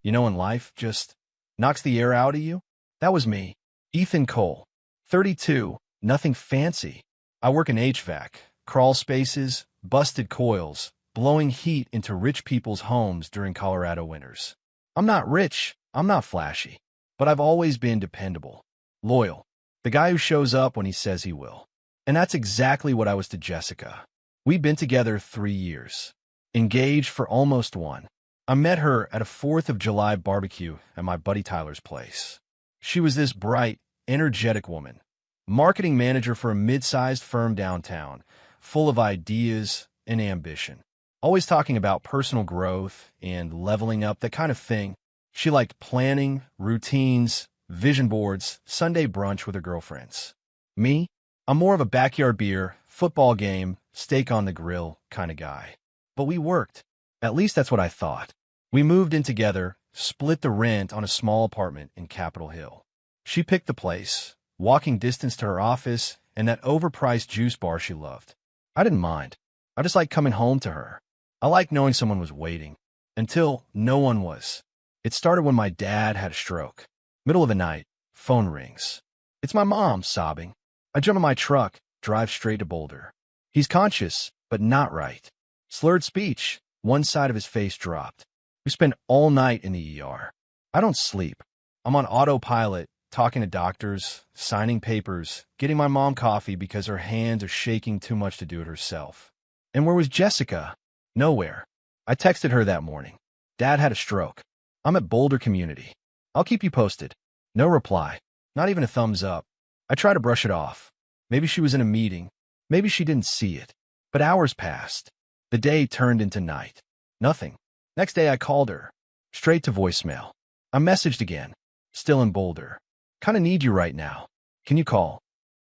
You know, when life just knocks the air out of you? That was me, Ethan Cole, 32, nothing fancy. I work in HVAC, crawl spaces, busted coils, blowing heat into rich people's homes during Colorado winters. I'm not rich, I'm not flashy, but I've always been dependable, loyal, the guy who shows up when he says he will. And that's exactly what I was to Jessica. We've been together 3 years, engaged for almost one. I met her at a 4th of July barbecue at my buddy Tyler's place. She was this bright, energetic woman, marketing manager for a mid-sized firm downtown, full of ideas and ambition. Always talking about personal growth and leveling up, that kind of thing. She liked planning, routines, vision boards, Sunday brunch with her girlfriends. Me? I'm more of a backyard beer, football game, steak on the grill kind of guy. But we worked. At least that's what I thought. We moved in together, split the rent on a small apartment in Capitol Hill. She picked the place, walking distance to her office, and that overpriced juice bar she loved. I didn't mind. I just liked coming home to her. I liked knowing someone was waiting. Until no one was. It started when my dad had a stroke. Middle of the night, phone rings. It's my mom, sobbing. I jump in my truck, drive straight to Boulder. He's conscious, but not right. Slurred speech. One side of his face dropped. We spent all night in the ER. I don't sleep. I'm on autopilot, talking to doctors, signing papers, getting my mom coffee because her hands are shaking too much to do it herself. And where was Jessica? Nowhere. I texted her that morning. Dad had a stroke. I'm at Boulder Community. I'll keep you posted. No reply. Not even a thumbs up. I try to brush it off. Maybe she was in a meeting. Maybe she didn't see it. But hours passed. The day turned into night. Nothing. Next day I called her. Straight to voicemail. I messaged again. Still in Boulder. Kinda need you right now. Can you call?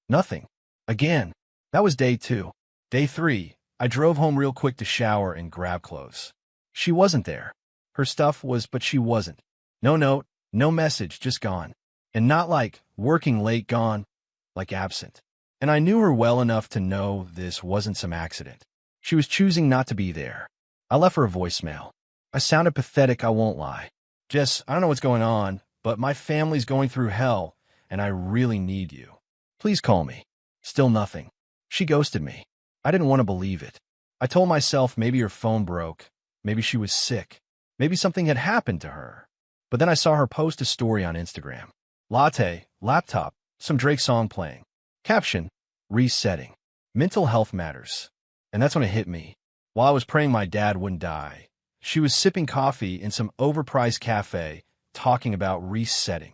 Nothing. Again. That was day 2. Day 3, I drove home real quick to shower and grab clothes. She wasn't there. Her stuff was, but she wasn't. No note, no message, just gone. And not like working late gone, like absent. And I knew her well enough to know this wasn't some accident. She was choosing not to be there. I left her a voicemail. I sounded pathetic, I won't lie. Jess, I don't know what's going on, but my family's going through hell, and I really need you. Please call me. Still nothing. She ghosted me. I didn't want to believe it. I told myself maybe her phone broke, maybe she was sick, maybe something had happened to her. But then I saw her post a story on Instagram. Latte, laptop, some Drake song playing. Caption, resetting. Mental health matters. And that's when it hit me. While I was praying my dad wouldn't die, she was sipping coffee in some overpriced cafe, talking about resetting.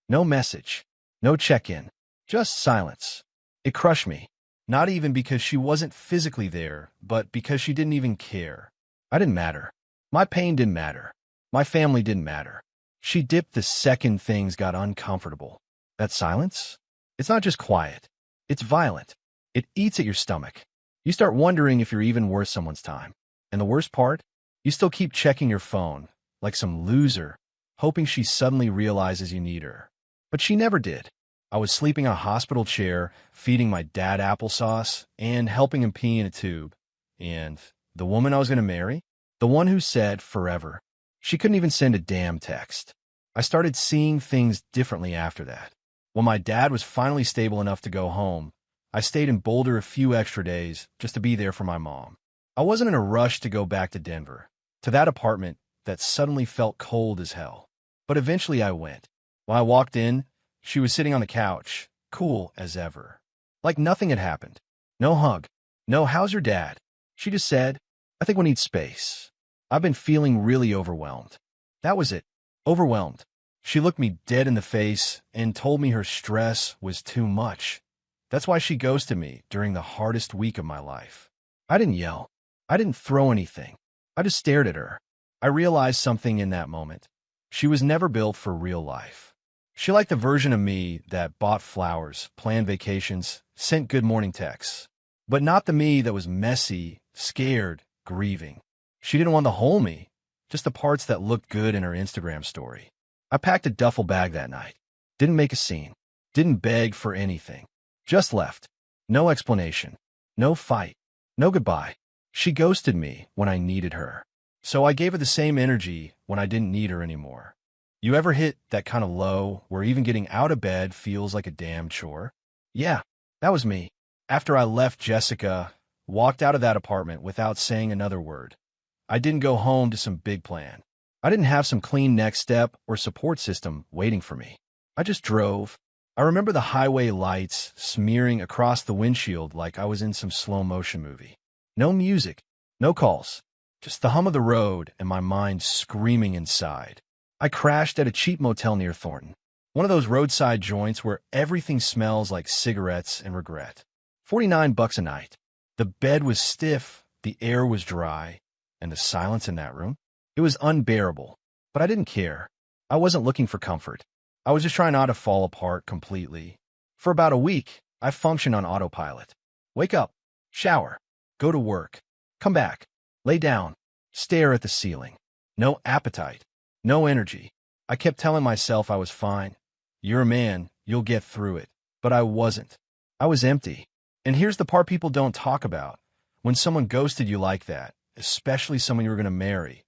No message, no check-in, just silence. It crushed me. Not even because she wasn't physically there, but because she didn't even care. I didn't matter. My pain didn't matter. My family didn't matter. She dipped the second things got uncomfortable. That silence? It's not just quiet. It's violent. It eats at your stomach. You start wondering if you're even worth someone's time. And the worst part? You still keep checking your phone, like some loser, hoping she suddenly realizes you need her. But she never did. I was sleeping in a hospital chair, feeding my dad applesauce, and helping him pee in a tube. And the woman I was going to marry? The one who said forever. She couldn't even send a damn text. I started seeing things differently after that. When my dad was finally stable enough to go home, I stayed in Boulder a few extra days just to be there for my mom. I wasn't in a rush to go back to Denver, to that apartment that suddenly felt cold as hell. But eventually I went. When I walked in, she was sitting on the couch, cool as ever. Like nothing had happened. No hug. No, how's your dad? She just said, I think we need space. I've been feeling really overwhelmed. That was it. Overwhelmed. She looked me dead in the face and told me her stress was too much. That's why she ghosted me during the hardest week of my life. I didn't yell. I didn't throw anything. I just stared at her. I realized something in that moment. She was never built for real life. She liked the version of me that bought flowers, planned vacations, sent good morning texts. But not the me that was messy, scared, grieving. She didn't want the whole me, just the parts that looked good in her Instagram story. I packed a duffel bag that night. Didn't make a scene. Didn't beg for anything. Just left. No explanation. No fight. No goodbye. She ghosted me when I needed her. So I gave her the same energy when I didn't need her anymore. You ever hit that kind of low where even getting out of bed feels like a damn chore? Yeah, that was me. After I left Jessica, walked out of that apartment without saying another word. I didn't go home to some big plan. I didn't have some clean next step or support system waiting for me. I just drove. I remember the highway lights smearing across the windshield like I was in some slow-motion movie. No music, no calls, just the hum of the road and my mind screaming inside. I crashed at a cheap motel near Thornton, one of those roadside joints where everything smells like cigarettes and regret. $49 a night. The bed was stiff, the air was dry, and the silence in that room. It was unbearable, but I didn't care. I wasn't looking for comfort. I was just trying not to fall apart completely. For about a week, I functioned on autopilot. Wake up, shower, go to work, come back, lay down, stare at the ceiling. No appetite, no energy. I kept telling myself I was fine. You're a man, you'll get through it. But I wasn't. I was empty. And here's the part people don't talk about. When someone ghosted you like that, especially someone you were going to marry,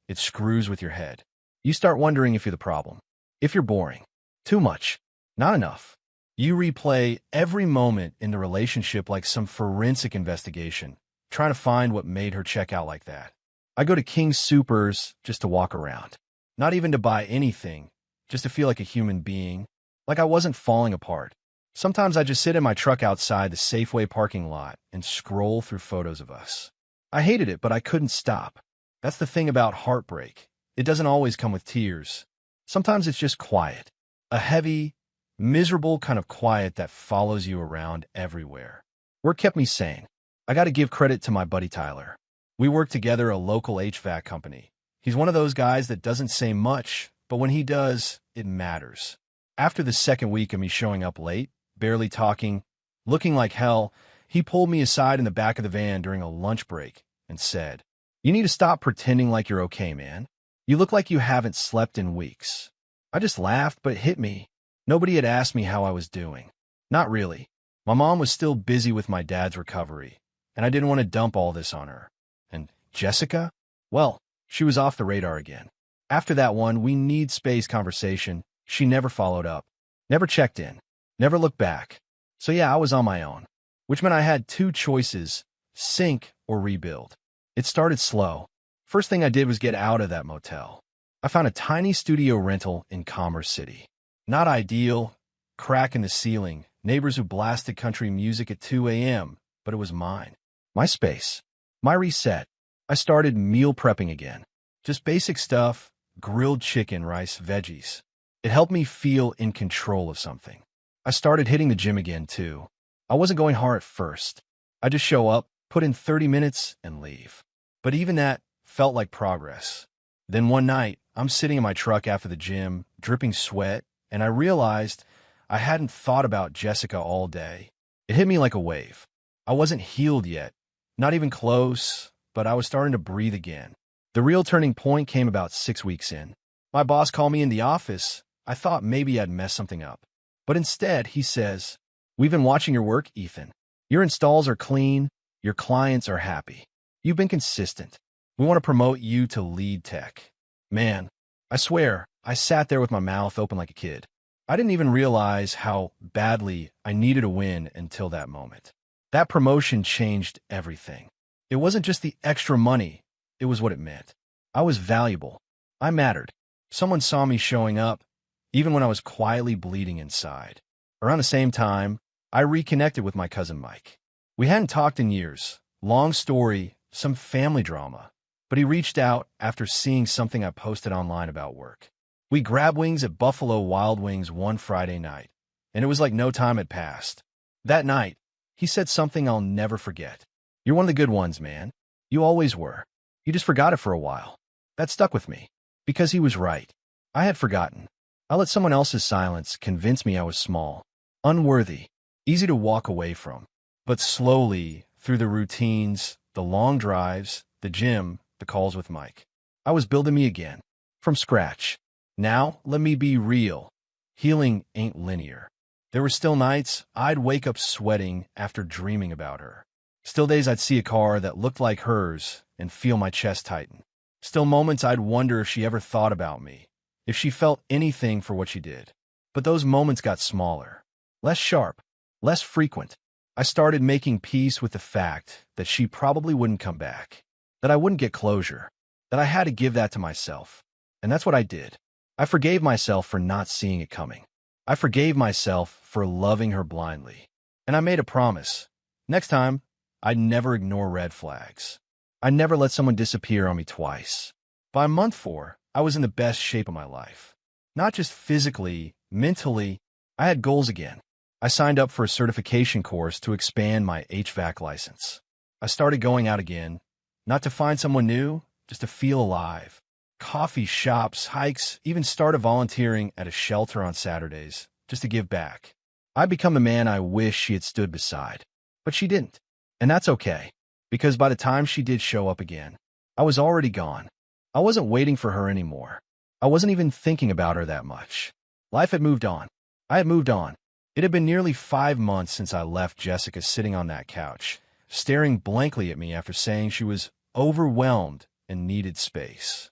it screws with your head. You start wondering if you're the problem, if you're boring, too much, not enough. You replay every moment in the relationship like some forensic investigation, trying to find what made her check out like that. I go to King's Supers just to walk around, not even to buy anything, just to feel like a human being, like I wasn't falling apart. Sometimes I just sit in my truck outside the Safeway parking lot and scroll through photos of us. I hated it, but I couldn't stop. That's the thing about heartbreak. It doesn't always come with tears. Sometimes it's just quiet. A heavy, miserable kind of quiet that follows you around everywhere. Work kept me sane. I got to give credit to my buddy Tyler. We work together at a local HVAC company. He's one of those guys that doesn't say much, but when he does, it matters. After the second week of me showing up late, barely talking, looking like hell, he pulled me aside in the back of the van during a lunch break and said, "You need to stop pretending like you're okay, man. You look like you haven't slept in weeks." I just laughed, but it hit me. Nobody had asked me how I was doing. Not really. My mom was still busy with my dad's recovery, and I didn't want to dump all this on her. And Jessica? Well, she was off the radar again. After that one we need space conversation, she never followed up, never checked in, never looked back. So yeah, I was on my own, which meant I had two choices, sink or rebuild. It started slow. First thing I did was get out of that motel. I found a tiny studio rental in Commerce City. Not ideal, crack in the ceiling, neighbors who blasted country music at 2 a.m., but it was mine. My space. My reset. I started meal prepping again. Just basic stuff, grilled chicken, rice, veggies. It helped me feel in control of something. I started hitting the gym again, too. I wasn't going hard at first. I just show up, put in 30 minutes, and leave. But even that felt like progress. Then one night, I'm sitting in my truck after the gym, dripping sweat, and I realized I hadn't thought about Jessica all day. It hit me like a wave. I wasn't healed yet, not even close, but I was starting to breathe again. The real turning point came about 6 weeks in. My boss called me in the office. I thought maybe I'd messed something up. But instead, he says, "We've been watching your work, Ethan. Your installs are clean. Your clients are happy. You've been consistent. We want to promote you to lead tech." Man, I swear, I sat there with my mouth open like a kid. I didn't even realize how badly I needed a win until that moment. That promotion changed everything. It wasn't just the extra money. It was what it meant. I was valuable. I mattered. Someone saw me showing up, even when I was quietly bleeding inside. Around the same time, I reconnected with my cousin Mike. We hadn't talked in years. Long story, some family drama. But he reached out after seeing something I posted online about work. We grabbed wings at Buffalo Wild Wings one Friday night, and it was like no time had passed. That night, he said something I'll never forget. "You're one of the good ones, man. You always were. You just forgot it for a while." That stuck with me, because he was right. I had forgotten. I let someone else's silence convince me I was small, unworthy, easy to walk away from. But slowly, through the routines, the long drives, the gym, the calls with Mike, I was building me again, from scratch. Now, let me be real. Healing ain't linear. There were still nights I'd wake up sweating after dreaming about her. Still days I'd see a car that looked like hers and feel my chest tighten. Still moments I'd wonder if she ever thought about me, if she felt anything for what she did. But those moments got smaller, less sharp, less frequent. I started making peace with the fact that she probably wouldn't come back, that I wouldn't get closure, that I had to give that to myself. And that's what I did. I forgave myself for not seeing it coming. I forgave myself for loving her blindly. And I made a promise. Next time, I'd never ignore red flags. I'd never let someone disappear on me twice. By month 4, I was in the best shape of my life. Not just physically, mentally, I had goals again. I signed up for a certification course to expand my HVAC license. I started going out again, not to find someone new, just to feel alive. Coffee shops, hikes, even started volunteering at a shelter on Saturdays, just to give back. I'd become the man I wish she had stood beside. But she didn't. And that's okay, because by the time she did show up again, I was already gone. I wasn't waiting for her anymore. I wasn't even thinking about her that much. Life had moved on. I had moved on. It had been nearly 5 months since I left Jessica sitting on that couch, staring blankly at me after saying she was overwhelmed and needed space.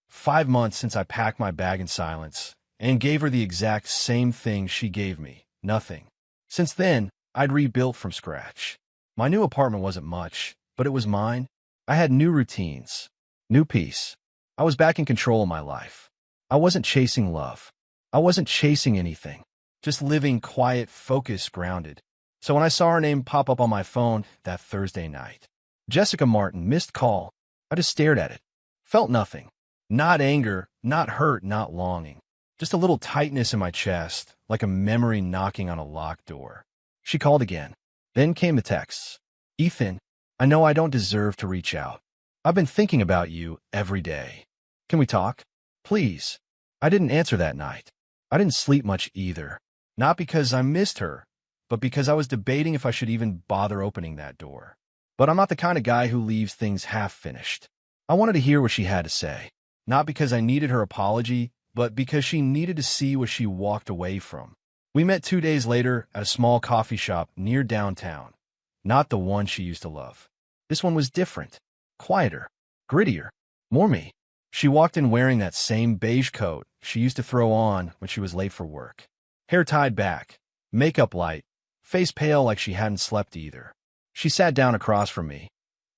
5 months since I packed my bag in silence and gave her the exact same thing she gave me, nothing. Since then, I'd rebuilt from scratch. My new apartment wasn't much, but it was mine. I had new routines, new peace. I was back in control of my life. I wasn't chasing love. I wasn't chasing anything. Just living quiet, focused, grounded. So when I saw her name pop up on my phone that Thursday night, Jessica Martin, missed call, I just stared at it. Felt nothing. Not anger, not hurt, not longing. Just a little tightness in my chest, like a memory knocking on a locked door. She called again. Then came the texts. Ethan, I know I don't deserve to reach out. I've been thinking about you every day. Can we talk? Please. I didn't answer that night. I didn't sleep much either. Not because I missed her, but because I was debating if I should even bother opening that door. But I'm not the kind of guy who leaves things half-finished. I wanted to hear what she had to say. Not because I needed her apology, but because she needed to see what she walked away from. We met 2 days later at a small coffee shop near downtown. Not the one she used to love. This one was different, quieter, grittier, more me. She walked in wearing that same beige coat she used to throw on when she was late for work. Hair tied back, makeup light, face pale like she hadn't slept either. She sat down across from me,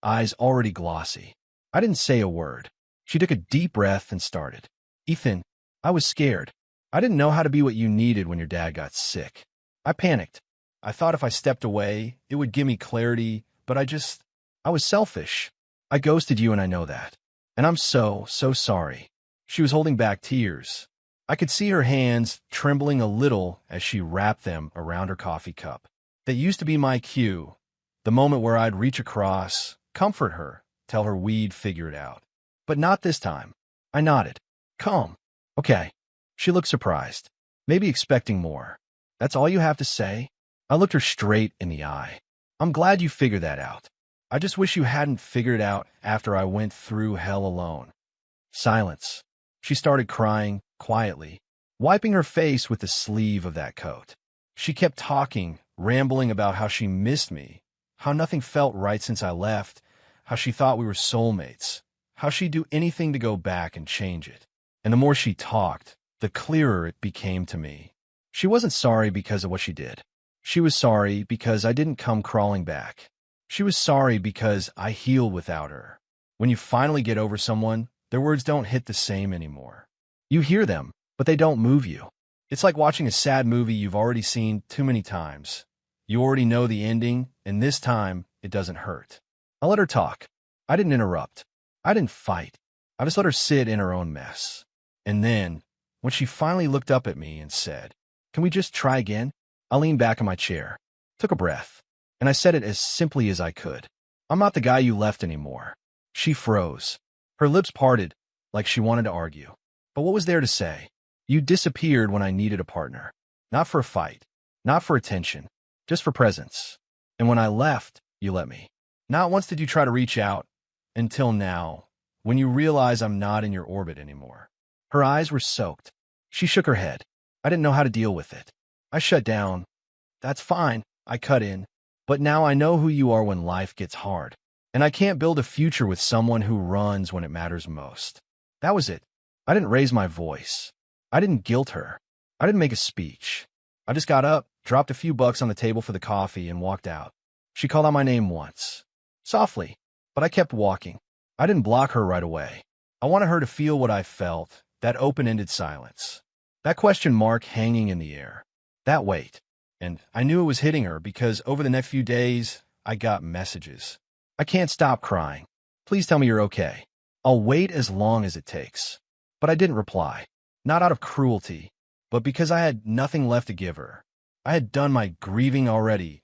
eyes already glossy. I didn't say a word. She took a deep breath and started. Ethan, I was scared. I didn't know how to be what you needed when your dad got sick. I panicked. I thought if I stepped away, it would give me clarity, but I was selfish. I ghosted you and I know that. And I'm so sorry. She was holding back tears. I could see her hands trembling a little as she wrapped them around her coffee cup. That used to be my cue, the moment where I'd reach across, comfort her, tell her we'd figure it out. But not this time. I nodded. Calm. Okay. She looked surprised, maybe expecting more. That's all you have to say? I looked her straight in the eye. I'm glad you figured that out. I just wish you hadn't figured it out after I went through hell alone. Silence. She started crying, quietly, wiping her face with the sleeve of that coat. She kept talking, rambling about how she missed me, how nothing felt right since I left, how she thought we were soulmates, how she'd do anything to go back and change it. And the more she talked, the clearer it became to me. She wasn't sorry because of what she did. She was sorry because I didn't come crawling back. She was sorry because I healed without her. When you finally get over someone, their words don't hit the same anymore. You hear them, but they don't move you. It's like watching a sad movie you've already seen too many times. You already know the ending, and this time, it doesn't hurt. I let her talk. I didn't interrupt. I didn't fight. I just let her sit in her own mess. And then, when she finally looked up at me and said, "Can we just try again?" I leaned back in my chair, took a breath, and I said it as simply as I could. I'm not the guy you left anymore. She froze. Her lips parted, like she wanted to argue. But what was there to say? You disappeared when I needed a partner. Not for a fight. Not for attention. Just for presence. And when I left, you let me. Not once did you try to reach out. Until now, when you realize I'm not in your orbit anymore. Her eyes were soaked. She shook her head. I didn't know how to deal with it. I shut down. That's fine. I cut in. But now I know who you are when life gets hard. And I can't build a future with someone who runs when it matters most. That was it. I didn't raise my voice. I didn't guilt her. I didn't make a speech. I just got up, dropped a few bucks on the table for the coffee, and walked out. She called out my name once. Softly, but I kept walking. I didn't block her right away. I wanted her to feel what I felt, that open-ended silence. That question mark hanging in the air. That weight. And I knew it was hitting her because over the next few days, I got messages. I can't stop crying. Please tell me you're okay. I'll wait as long as it takes. But I didn't reply. Not out of cruelty, but because I had nothing left to give her. I had done my grieving already,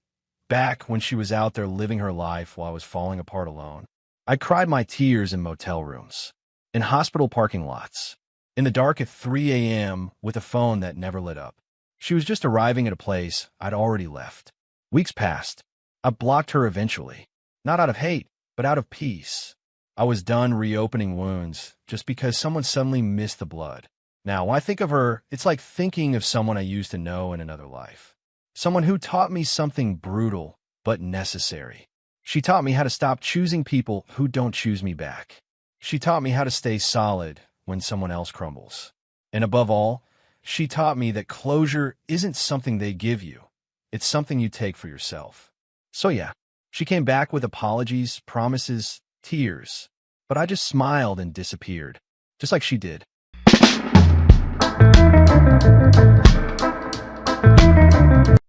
back when she was out there living her life while I was falling apart alone. I cried my tears in motel rooms, in hospital parking lots, in the dark at 3 a.m. with a phone that never lit up. She was just arriving at a place I'd already left. Weeks passed. I blocked her eventually, not out of hate, but out of peace. I was done reopening wounds just because someone suddenly missed the blood. Now, when I think of her, it's like thinking of someone I used to know in another life. Someone who taught me something brutal, but necessary. She taught me how to stop choosing people who don't choose me back. She taught me how to stay solid when someone else crumbles. And above all, she taught me that closure isn't something they give you. It's something you take for yourself. So yeah, she came back with apologies, promises, tears. But I just smiled and disappeared, just like she did.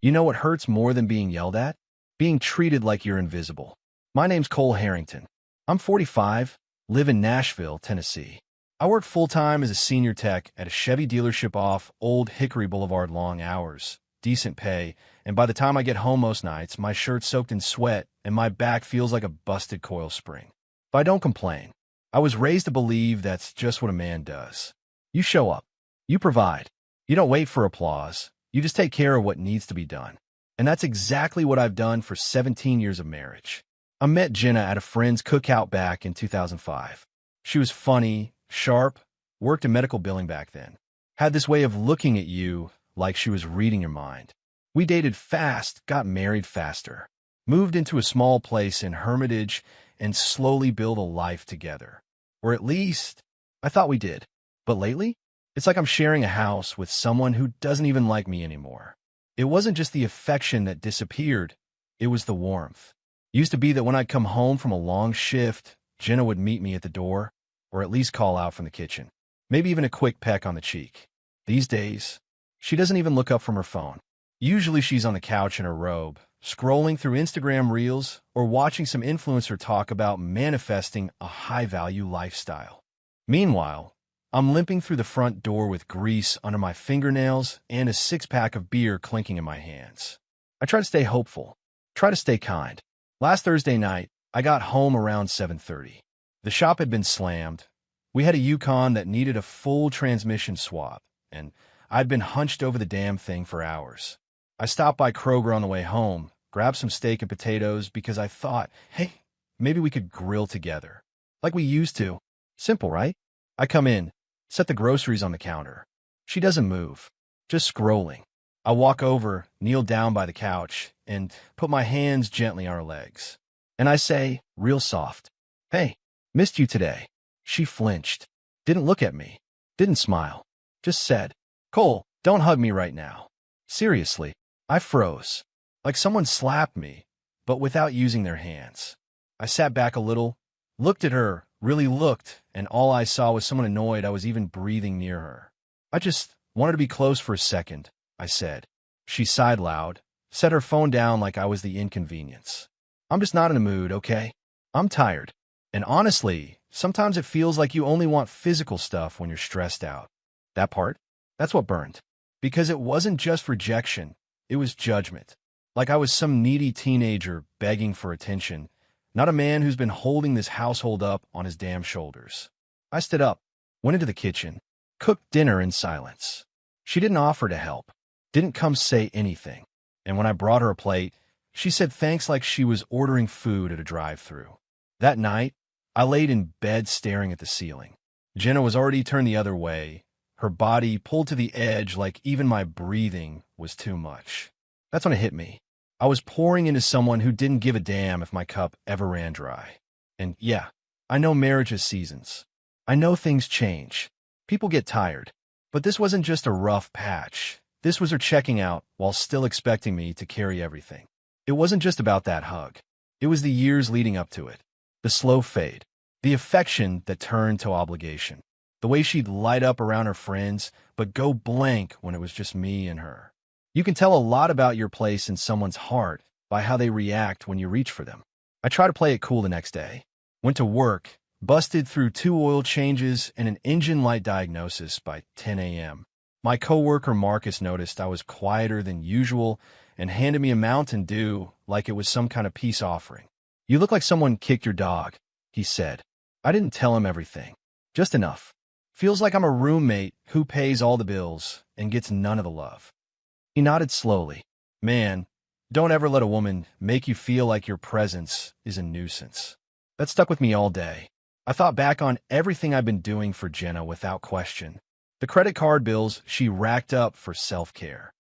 You know what hurts more than being yelled at? Being treated like you're invisible. My name's Cole Harrington. I'm 45, live in Nashville, Tennessee. I work full-time as a senior tech at a Chevy dealership off Old Hickory Boulevard. Long hours, decent pay, and by the time I get home most nights, my shirt's soaked in sweat and my back feels like a busted coil spring. But I don't complain. I was raised to believe that's just what a man does. You show up. You provide. You don't wait for applause. You just take care of what needs to be done. And that's exactly what I've done for 17 years of marriage. I met Jenna at a friend's cookout back in 2005. She was funny, sharp, worked in medical billing back then. Had this way of looking at you like she was reading your mind. We dated fast, got married faster, moved into a small place in Hermitage, and slowly built a life together. Or at least, I thought we did. But lately, it's like I'm sharing a house with someone who doesn't even like me anymore. It wasn't just the affection that disappeared, it was the warmth. It used to be that when I'd come home from a long shift, Jenna would meet me at the door, or at least call out from the kitchen. Maybe even a quick peck on the cheek. These days, she doesn't even look up from her phone. Usually she's on the couch in her robe, scrolling through Instagram Reels or watching some influencer talk about manifesting a high-value lifestyle. Meanwhile, I'm limping through the front door with grease under my fingernails and a six-pack of beer clinking in my hands. I try to stay hopeful, try to stay kind. Last Thursday night, I got home around 7:30. The shop had been slammed. We had a Yukon that needed a full transmission swap, and I'd been hunched over the damn thing for hours. I stopped by Kroger on the way home, grabbed some steak and potatoes because I thought, hey, maybe we could grill together. Like we used to. Simple, right? I come in, set the groceries on the counter. She doesn't move, just scrolling. I walk over, kneel down by the couch, and put my hands gently on her legs. And I say, real soft, hey, missed you today. She flinched, didn't look at me, didn't smile, just said, Cole, don't hug me right now. Seriously, I froze, like someone slapped me, but without using their hands. I sat back a little, looked at her, really looked, and all I saw was someone annoyed I was even breathing near her. I just wanted to be close for a second, I said. She sighed loud, set her phone down like I was the inconvenience. I'm just not in the mood, okay? I'm tired. And honestly, sometimes it feels like you only want physical stuff when you're stressed out. That part, that's what burned. Because it wasn't just rejection, it was judgment. Like I was some needy teenager begging for attention, not a man who's been holding this household up on his damn shoulders. I stood up, went into the kitchen, cooked dinner in silence. She didn't offer to help, didn't come say anything. And when I brought her a plate, she said thanks like she was ordering food at a drive-thru. That night, I laid in bed staring at the ceiling. Jenna was already turned the other way, her body pulled to the edge like even my breathing was too much. That's when it hit me. I was pouring into someone who didn't give a damn if my cup ever ran dry. And yeah, I know marriage has seasons. I know things change. People get tired. But this wasn't just a rough patch. This was her checking out while still expecting me to carry everything. It wasn't just about that hug. It was the years leading up to it. The slow fade. The affection that turned to obligation. The way she'd light up around her friends, but go blank when it was just me and her. You can tell a lot about your place in someone's heart by how they react when you reach for them. I tried to play it cool the next day. Went to work, busted through 2 oil changes and an engine light diagnosis by 10 a.m. My coworker Marcus noticed I was quieter than usual and handed me a Mountain Dew like it was some kind of peace offering. "You look like someone kicked your dog," he said. I didn't tell him everything. Just enough. "Feels like I'm a roommate who pays all the bills and gets none of the love." He nodded slowly. "Man, don't ever let a woman make you feel like your presence is a nuisance." That stuck with me all day. I thought back on everything I've been doing for Jenna without question. The credit card bills she racked up for self-care.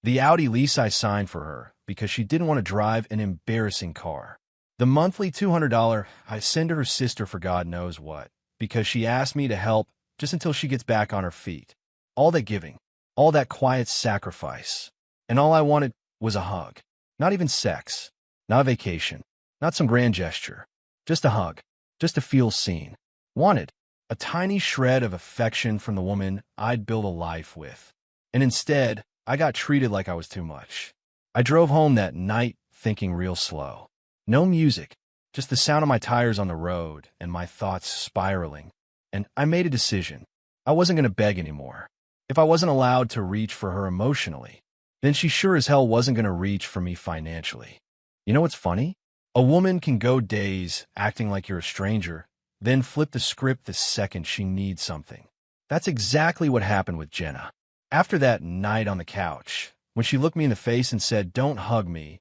The Audi lease I signed for her because she didn't want to drive an embarrassing car. The monthly $200 I send to her sister for God knows what, because she asked me to help just until she gets back on her feet. All that giving, all that quiet sacrifice. And all I wanted was a hug. Not even sex, not a vacation, not some grand gesture. Just a hug, just to feel seen. Wanted a tiny shred of affection from the woman I'd built a life with. And instead, I got treated like I was too much. I drove home that night thinking real slow. No music, just the sound of my tires on the road and my thoughts spiraling. And I made a decision. I wasn't going to beg anymore. If I wasn't allowed to reach for her emotionally, then she sure as hell wasn't going to reach for me financially. You know what's funny? A woman can go days acting like you're a stranger, then flip the script the second she needs something. That's exactly what happened with Jenna. After that night on the couch, when she looked me in the face and said, "Don't hug me,"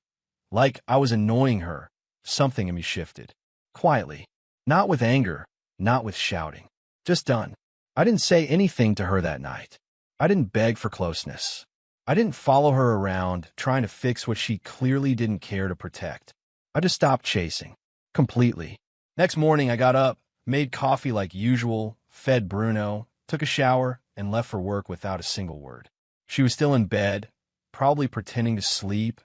like I was annoying her, something in me shifted. Quietly. Not with anger, not with shouting. Just done. I didn't say anything to her that night. I didn't beg for closeness. I didn't follow her around trying to fix what she clearly didn't care to protect. I just stopped chasing. Completely. Next morning, I got up, made coffee like usual, fed Bruno, took a shower, and left for work without a single word. She was still in bed, probably pretending to sleep,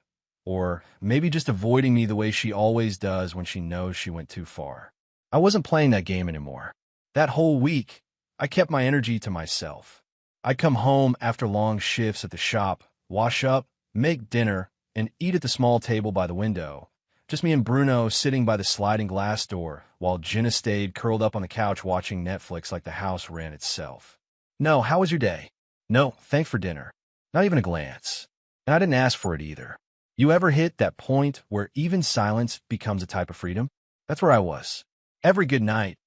or maybe just avoiding me the way she always does when she knows she went too far. I wasn't playing that game anymore. That whole week, I kept my energy to myself. I'd come home after long shifts at the shop, wash up, make dinner, and eat at the small table by the window. Just me and Bruno sitting by the sliding glass door, while Jenna stayed curled up on the couch watching Netflix like the house ran itself. "No, how was your day?" "No, thanks for dinner." Not even a glance. And I didn't ask for it either. You ever hit that point where even silence becomes a type of freedom? That's where I was. Every good night,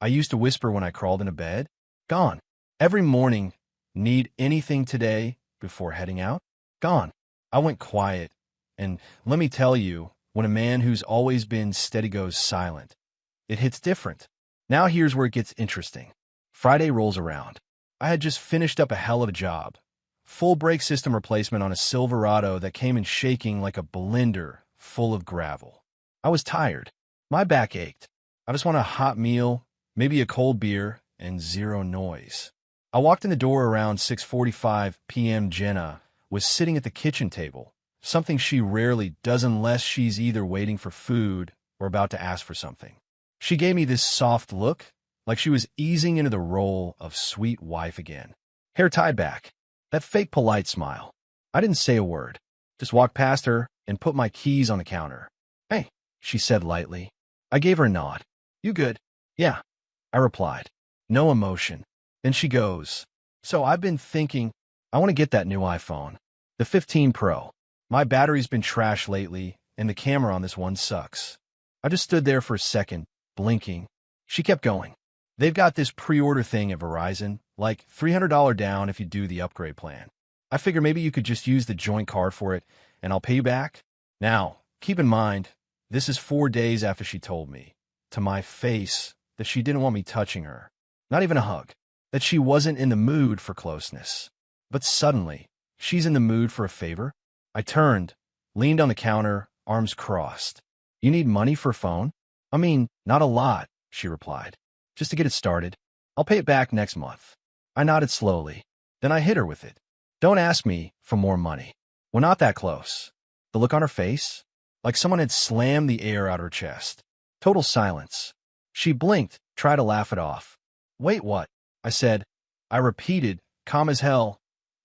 I used to whisper when I crawled into bed, "Gone." Every morning, "Need anything today?" before heading out? Gone. I went quiet. And let me tell you, when a man who's always been steady goes silent, it hits different. Now here's where it gets interesting. Friday rolls around. I had just finished up a hell of a job. Full brake system replacement on a Silverado that came in shaking like a blender full of gravel. I was tired. My back ached. I just wanted a hot meal, maybe a cold beer, and zero noise. I walked in the door around 6:45 p.m. Jenna was sitting at the kitchen table, something she rarely does unless she's either waiting for food or about to ask for something. She gave me this soft look, like she was easing into the role of sweet wife again. Hair tied back. That fake polite smile. I didn't say a word. Just walked past her and put my keys on the counter. "Hey," she said lightly. I gave her a nod. "You good?" "Yeah," I replied. No emotion. Then she goes, "So I've been thinking, I want to get that new iPhone. The 15 Pro. My battery's been trash lately, and the camera on this one sucks." I just stood there for a second, blinking. She kept going. "They've got this pre-order thing at Verizon, like $300 down if you do the upgrade plan. I figure maybe you could just use the joint card for it, and I'll pay you back." Now, keep in mind, this is 4 days after she told me, to my face, that she didn't want me touching her. Not even a hug. That she wasn't in the mood for closeness. But suddenly, she's in the mood for a favor? I turned, leaned on the counter, arms crossed. "You need money for a phone?" I mean, not a lot, she replied. Just to get it started. I'll pay it back next month. I nodded slowly. Then I hit her with it. Don't ask me for more money. We're not that close. The look on her face? Like someone had slammed the air out her chest. Total silence. She blinked, tried to laugh it off. Wait, what? I said. I repeated, calm as hell.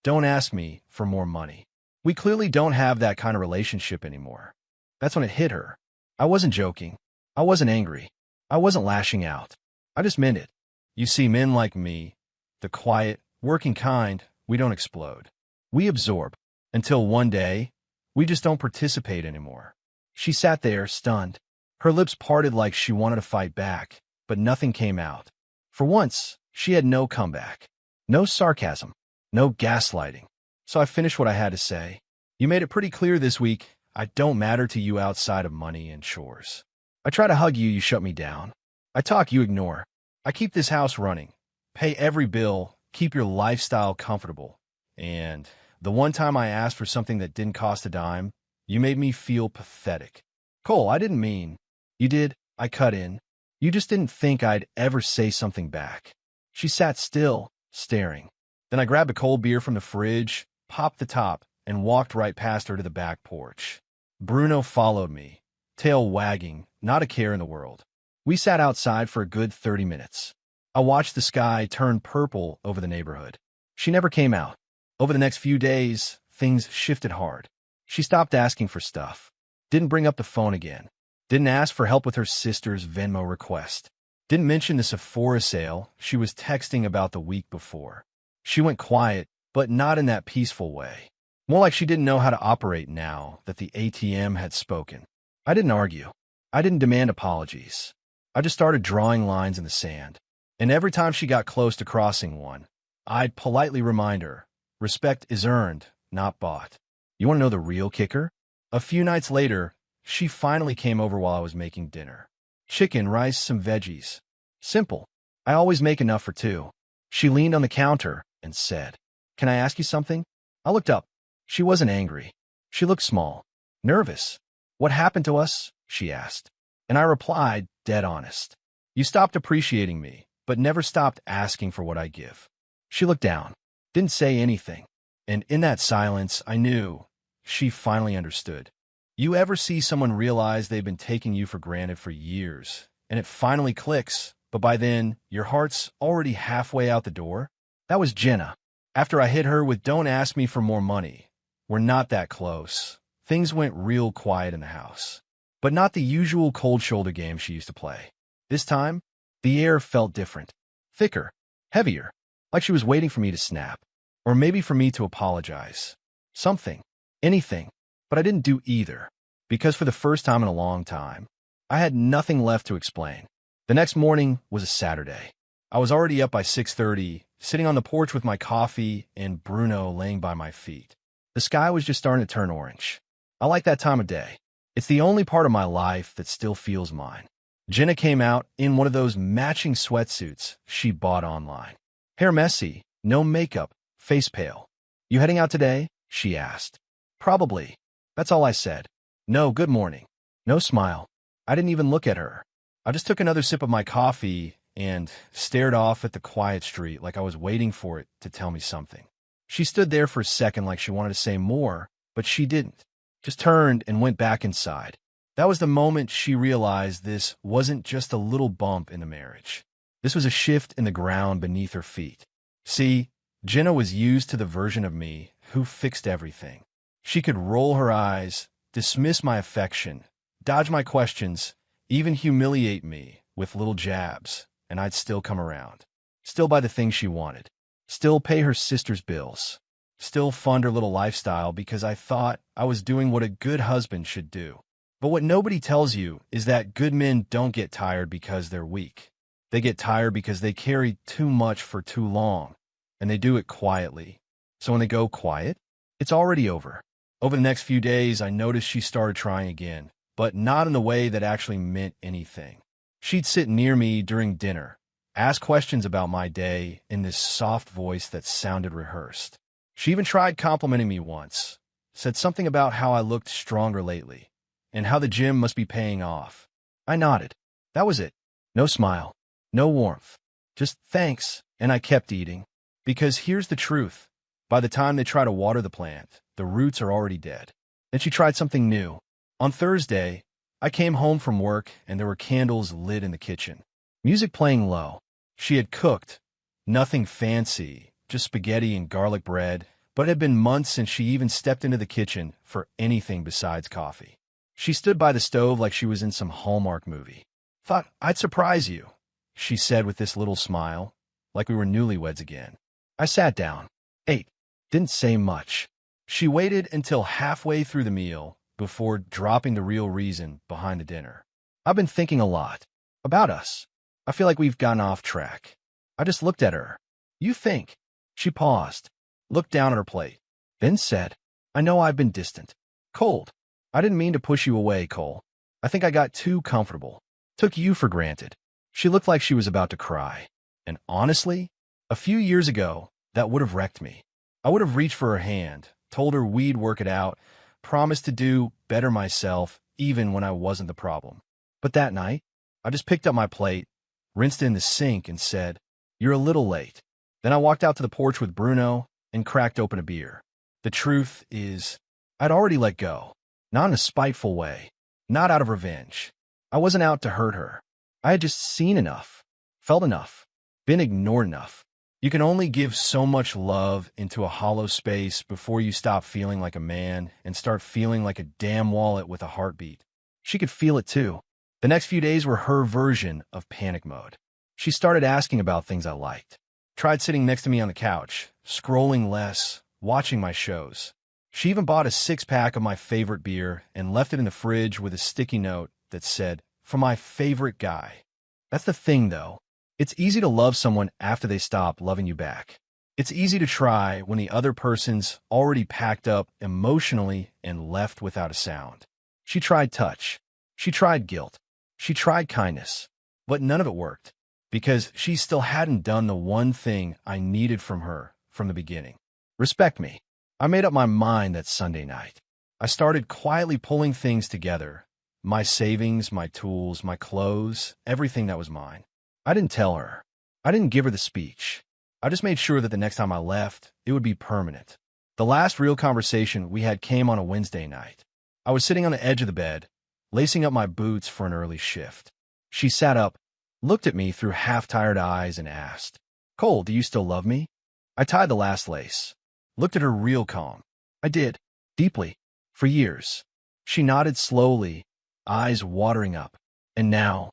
Don't ask me for more money. We clearly don't have that kind of relationship anymore. That's when it hit her. I wasn't joking. I wasn't angry. I wasn't lashing out. I just meant it. You see, men like me, the quiet, working kind, we don't explode. We absorb. Until one day, we just don't participate anymore. She sat there, stunned. Her lips parted like she wanted to fight back, but nothing came out. For once, she had no comeback. No sarcasm. No gaslighting. So I finished what I had to say. You made it pretty clear this week, I don't matter to you outside of money and chores. I try to hug you, you shut me down. I talk, you ignore. I keep this house running. Pay every bill, keep your lifestyle comfortable. And the one time I asked for something that didn't cost a dime, you made me feel pathetic. Cole, I didn't mean. You did, I cut in. You just didn't think I'd ever say something back. She sat still, staring. Then I grabbed a cold beer from the fridge, popped the top, and walked right past her to the back porch. Bruno followed me, tail wagging, not a care in the world. We sat outside for a good 30 minutes. I watched the sky turn purple over the neighborhood. She never came out. Over the next few days, things shifted hard. She stopped asking for stuff. Didn't bring up the phone again. Didn't ask for help with her sister's Venmo request. Didn't mention the Sephora sale she was texting about the week before. She went quiet, but not in that peaceful way. More like she didn't know how to operate now that the ATM had spoken. I didn't argue. I didn't demand apologies. I just started drawing lines in the sand. And every time she got close to crossing one, I'd politely remind her, respect is earned, not bought. You want to know the real kicker? A few nights later, she finally came over while I was making dinner. Chicken, rice, some veggies. Simple. I always make enough for two. She leaned on the counter and said, "Can I ask you something?" I looked up. She wasn't angry. She looked small, nervous. "What happened to us?" she asked. And I replied, dead honest. "You stopped appreciating me, but never stopped asking for what I give." She looked down, didn't say anything. And in that silence, I knew she finally understood. You ever see someone realize they've been taking you for granted for years, and it finally clicks, but by then, your heart's already halfway out the door? That was Jenna. After I hit her with "Don't ask me for more money. We're not that close," things went real quiet in the house. But not the usual cold shoulder game she used to play. This time, the air felt different. Thicker, heavier, like she was waiting for me to snap. Or maybe for me to apologize. Something. Anything. But I didn't do either. Because for the first time in a long time, I had nothing left to explain. The next morning was a Saturday. I was already up by 6:30, sitting on the porch with my coffee and Bruno laying by my feet. The sky was just starting to turn orange. I like that time of day. It's the only part of my life that still feels mine. Jenna came out in one of those matching sweatsuits she bought online. Hair messy, no makeup, face pale. "You heading out today?" she asked. "Probably." That's all I said. "No, good morning." No smile. I didn't even look at her. I just took another sip of my coffee and stared off at the quiet street like I was waiting for it to tell me something. She stood there for a second like she wanted to say more, but she didn't. Just turned and went back inside. That was the moment she realized this wasn't just a little bump in the marriage. This was a shift in the ground beneath her feet. See, Jenna was used to the version of me who fixed everything. She could roll her eyes, dismiss my affection, dodge my questions, even humiliate me with little jabs, and I'd still come around. Still buy the things she wanted. Still pay her sister's bills. Still fund her little lifestyle because I thought I was doing what a good husband should do. But what nobody tells you is that good men don't get tired because they're weak. They get tired because they carry too much for too long, and they do it quietly. So when they go quiet, it's already over. Over the next few days, I noticed she started trying again, but not in the way that actually meant anything. She'd sit near me during dinner, ask questions about my day in this soft voice that sounded rehearsed. She even tried complimenting me once, said something about how I looked stronger lately, and how the gym must be paying off. I nodded. That was it. No smile. No warmth. Just thanks, and I kept eating. Because here's the truth. By the time they try to water the plant, the roots are already dead. Then she tried something new. On Thursday, I came home from work and there were candles lit in the kitchen. Music playing low. She had cooked. Nothing fancy, just spaghetti and garlic bread, but it had been months since she even stepped into the kitchen for anything besides coffee. She stood by the stove like she was in some Hallmark movie. "Thought I'd surprise you," she said with this little smile, like we were newlyweds again. I sat down, ate, didn't say much. She waited until halfway through the meal before dropping the real reason behind the dinner. "I've been thinking a lot about us. I feel like we've gotten off track." I just looked at her. "You think?" She paused, looked down at her plate, then said, "I know I've been distant. Cold. I didn't mean to push you away, Cole. I think I got too comfortable. Took you for granted." She looked like she was about to cry. And honestly, a few years ago, that would have wrecked me. I would have reached for her hand, told her we'd work it out, promised to do better myself, even when I wasn't the problem. But that night, I just picked up my plate, rinsed it in the sink, and said, "You're a little late." Then I walked out to the porch with Bruno and cracked open a beer. The truth is, I'd already let go. Not in a spiteful way, not out of revenge. I wasn't out to hurt her. I had just seen enough, felt enough, been ignored enough. You can only give so much love into a hollow space before you stop feeling like a man and start feeling like a damn wallet with a heartbeat. She could feel it too. The next few days were her version of panic mode. She started asking about things I liked. Tried sitting next to me on the couch, scrolling less, watching my shows. She even bought a six-pack of my favorite beer and left it in the fridge with a sticky note that said, "For my favorite guy." That's the thing, though. It's easy to love someone after they stop loving you back. It's easy to try when the other person's already packed up emotionally and left without a sound. She tried touch. She tried guilt. She tried kindness. But none of it worked, because she still hadn't done the one thing I needed from her from the beginning. Respect me. I made up my mind that Sunday night. I started quietly pulling things together. My savings, my tools, my clothes, everything that was mine. I didn't tell her. I didn't give her the speech. I just made sure that the next time I left, it would be permanent. The last real conversation we had came on a Wednesday night. I was sitting on the edge of the bed, lacing up my boots for an early shift. She sat up, looked at me through half-tired eyes, and asked, "Cole, do you still love me?" I tied the last lace. Looked at her real calm. "I did. Deeply. For years." She nodded slowly, eyes watering up. "And now?"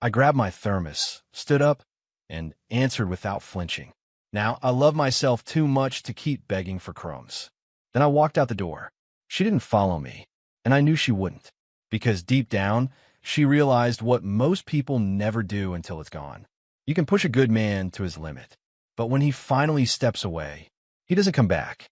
I grabbed my thermos, stood up, and answered without flinching. "Now, I love myself too much to keep begging for crumbs." Then I walked out the door. She didn't follow me, and I knew she wouldn't, because deep down, she realized what most people never do until it's gone. You can push a good man to his limit, but when he finally steps away, he doesn't come back.